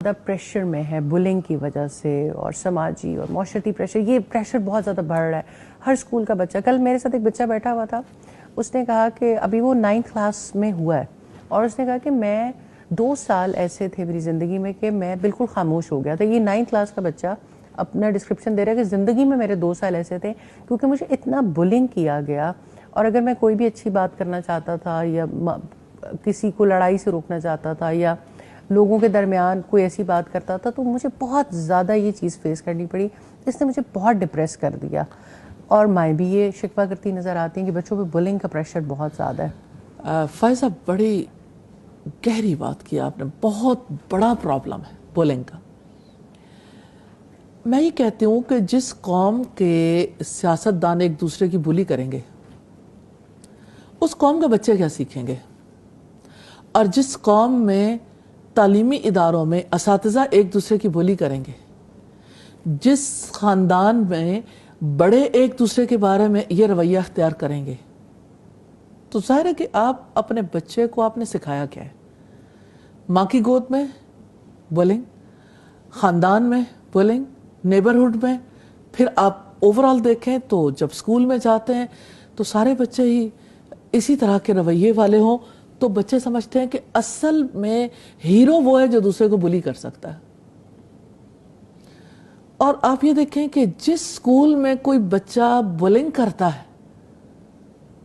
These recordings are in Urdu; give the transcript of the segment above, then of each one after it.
زیادہ پریشر میں ہے بلنگ کی وجہ سے، اور سماجی اور معاشرتی پریشر، یہ پریشر بہت زیادہ بڑھ رہا ہے ہر اسکول کا بچہ. کل میرے ساتھ ایک بچہ بیٹھا ہوا تھا، اس نے کہا کہ ابھی وہ 9th کلاس میں ہوا ہے، اور اس نے کہا کہ میں 2 سال ایسے تھے میری زندگی میں کہ میں بالکل خاموش ہو گیا تھا. یہ 9th کلاس کا بچہ اپنا ڈسکرپشن دے رہا ہے کہ زندگی میں میرے 2 سال ایسے تھے کیونکہ مجھے اتنا بلنگ کیا گیا، اور اگر میں کوئی بھی اچھی بات کرنا چاہتا تھا یا کسی کو لڑائی سے روکنا چاہتا تھا یا لوگوں کے درمیان کوئی ایسی بات کرتا تھا تو مجھے بہت زیادہ یہ چیز فیس کرنی پڑی. اس نے مجھے بہت ڈپریس کر دیا، اور مائیں بھی یہ شکوہ کرتی نظر آتی ہیں کہ بچوں پہ بلنگ کا پریشر بہت زیادہ ہے. فائزہ بڑی گہری بات کی آپ نے، بہت بڑا پرابلم ہے بلنگ کا. میں یہ کہتی ہوں کہ جس قوم کے سیاستدان ایک دوسرے کی بلی کریں گے اس قوم کے بچے کیا سیکھیں گے، اور جس قوم میں تعلیمی اداروں میں اساتذہ ایک دوسرے کی بلی کریں گے، جس خاندان میں بڑے ایک دوسرے کے بارے میں یہ رویہ اختیار کریں گے، تو ظاہر ہے کہ آپ اپنے بچے کو آپ نے سکھایا کیا ہے. ماں کی گود میں بلنگ، خاندان میں بلنگ، نیبرہڈ میں، پھر آپ اوورال دیکھیں تو جب اسکول میں جاتے ہیں تو سارے بچے ہی اسی طرح کے رویے والے ہوں، تو بچے سمجھتے ہیں کہ اصل میں ہیرو وہ ہے جو دوسرے کو بلی کر سکتا ہے. اور آپ یہ دیکھیں کہ جس اسکول میں کوئی بچہ بلنگ کرتا ہے،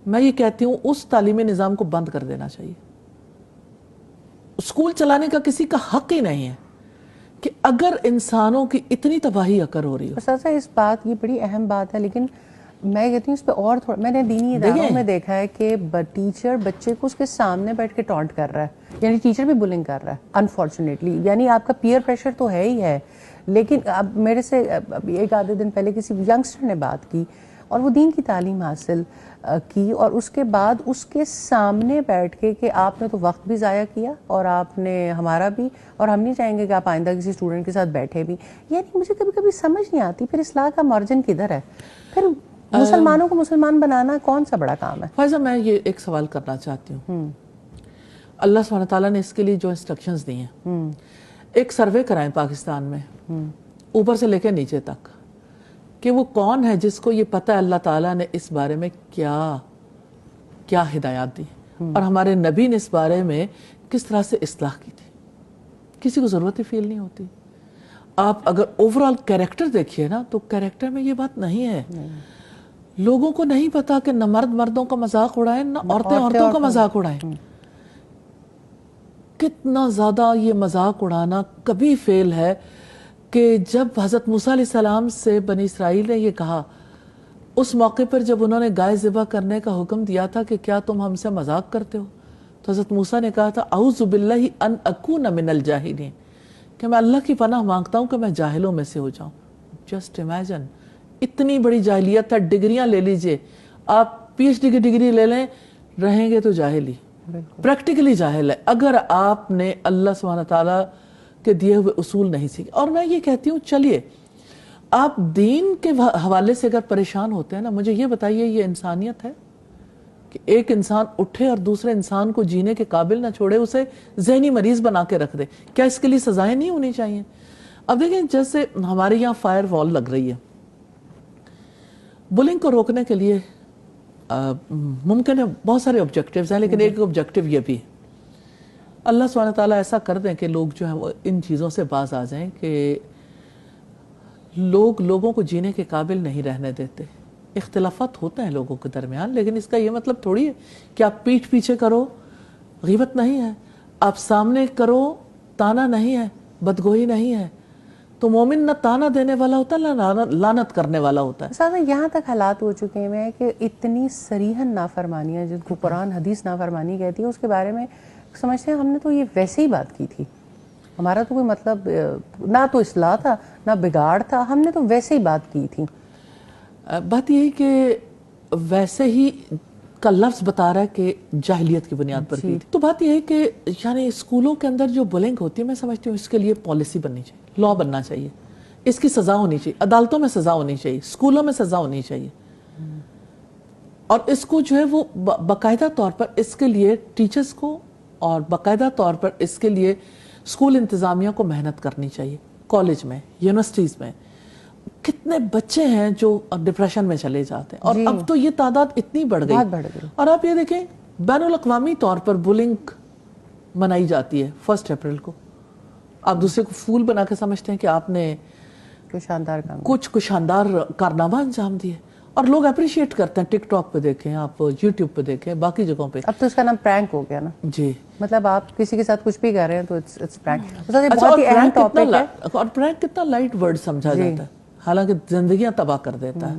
میں یہ کہتی ہوں اس تعلیمی نظام کو بند کر دینا چاہیے. اسکول چلانے کا کسی کا حق ہی نہیں ہے کہ اگر انسانوں کی اتنی تباہی اکر ہو رہی ہو. اساتذہ اس بات یہ بڑی اہم بات ہے، لیکن میں کہتی ہوں اس پہ اور تھوڑا، میں نے دینی اداروں میں دیکھا ہے کہ ٹیچر بچے کو اس کے سامنے بیٹھ کے ٹانٹ کر رہا ہے، یعنی ٹیچر بھی بلنگ کر رہا ہے انفارچونیٹلی. یعنی آپ کا پیئر پریشر تو ہے ہی ہے، لیکن اب میرے سے ایک آدھے دن پہلے کسی ینگسٹر نے بات کی اور وہ دین کی تعلیم حاصل کی، اور اس کے بعد اس کے سامنے بیٹھ کے کہ آپ نے تو وقت بھی ضائع کیا اور آپ نے ہمارا بھی، اور ہم نہیں چاہیں گے کہ آپ آئندہ کسی اسٹوڈنٹ کے ساتھ بیٹھے بھی. یعنی مجھے کبھی کبھی سمجھ نہیں آتی پھر اصلاح کا مارجن کدھر ہے؟ پھر مسلمانوں کو مسلمان بنانا کون سا بڑا کام ہے؟ فائزہ میں یہ ایک سوال کرنا چاہتی ہوں. اللہ سبحانہ تعالیٰ نے اس کے لیے جو انسٹرکشنز دی ہیں، ایک سروے کرائیں پاکستان میں اوپر سے لے کے نیچے تک کہ وہ کون ہے جس کو یہ پتہ ہے اللہ تعالیٰ نے اس بارے میں کیا ہدایات دی، اور ہمارے نبی نے اس بارے میں کس طرح سے اصلاح کی تھی. کسی کو ضرورت ہی فیل نہیں ہوتی. آپ اگر اوورال کیریکٹر دیکھیے نا تو کیریکٹر میں یہ بات نہیں ہے. لوگوں کو نہیں پتا کہ نہ مرد مردوں کا مذاق اڑائیں نہ عورتیں عورتوں کا مذاق اڑائیں. کتنا زیادہ یہ مذاق اڑانا کبھی فیل ہے کہ جب حضرت موسیٰ علیہ السلام سے بنی اسرائیل نے یہ کہا، اس موقع پر جب انہوں نے گائے ذبح کرنے کا حکم دیا تھا کہ کیا تم ہم سے مذاق کرتے ہو، تو حضرت موسیٰ نے کہا تھا اعوذ باللہ ان اکون من الجاہلین، کہ میں اللہ کی پناہ مانگتا ہوں کہ میں جاہلوں میں سے ہو جاؤں. جسٹ امیجن، اتنی بڑی جاہلیت ہے. ڈگریاں لے لیجئے، آپ پی ایچ ڈی کی ڈگری لے لیں، رہیں گے تو جاہل ہی، پریکٹیکلی جاہل ہے اگر آپ نے اللہ سبحانہ تعالیٰ کے دیے ہوئے اصول نہیں سیکھے. اور میں یہ کہتی ہوں چلیے آپ دین کے حوالے سے اگر پریشان ہوتے ہیں نا، مجھے یہ بتائیے یہ انسانیت ہے کہ ایک انسان اٹھے اور دوسرے انسان کو جینے کے قابل نہ چھوڑے، اسے ذہنی مریض بنا کے رکھ دے؟ کیا اس کے لیے سزائیں نہیں ہونی چاہیے؟ اب دیکھیں جیسے ہمارے یہاں فائر وال لگ رہی ہے، بلنگ کو روکنے کے لیے ممکن ہے بہت سارے آبجیکٹیوز ہیں، لیکن ایک آبجیکٹیو یہ بھی ہے اللہ سبحانہ تعالیٰ ایسا کر دیں کہ لوگ جو ہیں وہ ان چیزوں سے باز آ جائیں کہ لوگوں کو جینے کے قابل نہیں رہنے دیتے. اختلافات ہوتے ہیں لوگوں کے درمیان، لیکن اس کا یہ مطلب تھوڑی ہے کہ آپ پیٹھ پیچھے کرو غیبت نہیں ہے، آپ سامنے کرو تانا نہیں ہے، بدگوئی نہیں ہے. تو مومن نہ تانا دینے والا ہوتا ہے نہ لعنت کرنے والا ہوتا ہے. سادہ یہاں تک حالات ہو چکے ہیں کہ اتنی صریحاً نافرمانیاں جن کو قرآن حدیث نافرمانی کہتی ہے، اس کے بارے میں سمجھتے ہیں ہم نے تو یہ ویسے ہی بات کی تھی، ہمارا تو کوئی مطلب نہ تو اصلاح تھا نہ بگاڑ تھا، ہم نے تو ویسے ہی بات کی تھی. بات یہ ہے کہ ویسے ہی کا لفظ بتا رہا ہے کہ جاہلیت کی بنیاد پر کی تھی. تو بات یہ ہے کہ یعنی اسکولوں کے اندر جو بلنگ ہوتی ہے، میں سمجھتی ہوں اس کے لیے پالیسی بننی چاہیے، لا بننا چاہیے، اس کی سزا ہونی چاہیے، عدالتوں میں سزا ہونی چاہیے، اسکولوں میں سزا ہونی چاہیے. اور اس کو جو ہے وہ باقاعدہ طور پر اس کے لیے ٹیچرز کو اور باقاعدہ طور پر اس کے لیے اسکول انتظامیہ کو محنت کرنی چاہیے. کالج میں, یونیورسٹیز میں کتنے بچے ہیں جو ڈپریشن میں چلے جاتے ہیں, اور اب تو یہ تعداد اتنی بڑھ گئی. اور آپ یہ دیکھیں بین الاقوامی طور پر بلنگ منائی جاتی ہے 1 اپریل کو. آپ دوسرے کو پھول بنا کے سمجھتے ہیں کہ آپ نے کچھ شاندار کارنامہ انجام دیے, اور لوگ اپریشیٹ کرتے ہیں. ٹک ٹاک پہ دیکھیں, آپ یوٹیوب پہ دیکھیں, باقی جگہوں پہ. اب تو اس کا نام پرینک ہو گیا نا جی, مطلب آپ کسی کے ساتھ کچھ بھی کر رہے ہیں تو اٹس پرینک. اور پرینک کتنا لائٹ ورڈ سمجھا جاتا ہے, حالانکہ زندگیاں تباہ کر دیتا ہے.